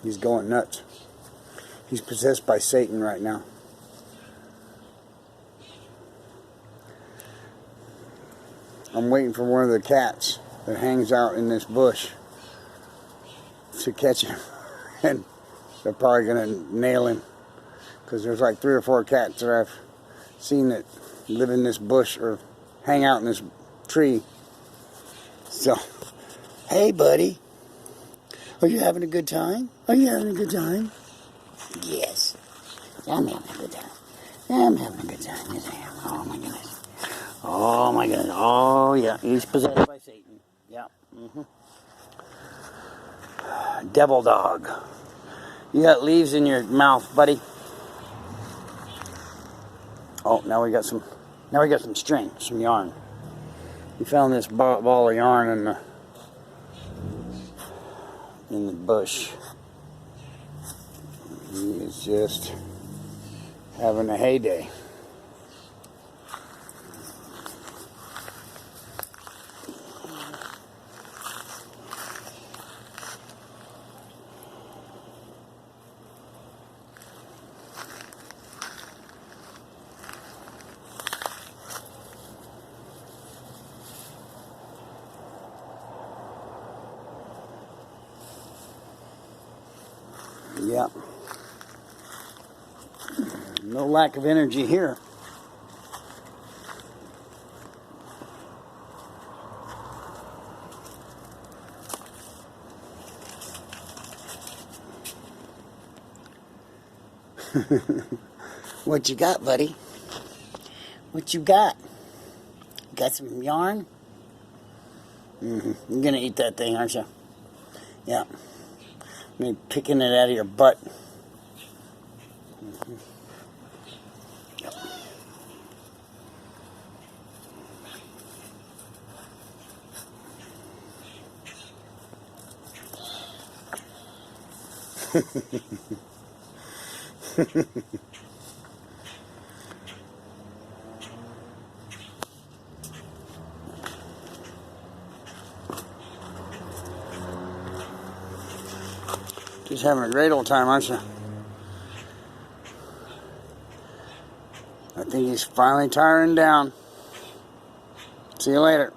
He's going nuts. He's possessed by Satan right now. I'm waiting for one of the cats that hangs out in this bush to catch him. And they're probably going to nail him. Because there's like 3 or 4 cats that I've seen that live in this bush or hang out in this tree. So, hey buddy. Are you having a good time? Are you having a good time? Yes. I'm having a good time. I'm having a good time. Yes, I am. Oh my goodness. Oh my goodness. Oh yeah. He's possessed by Satan. Yeah. Devil dog. You got leaves in your mouth, buddy. Oh, now we got some string, some yarn. We found this ball of yarn in the bush. He is just having a heyday. Yep. No lack of energy here. What you got, buddy? What you got? Got some yarn? You're gonna eat that thing, aren't you? Yeah. Maybe picking it out of your butt. Yep. Just having a great old time, aren't you? I think he's finally tiring down. See you later.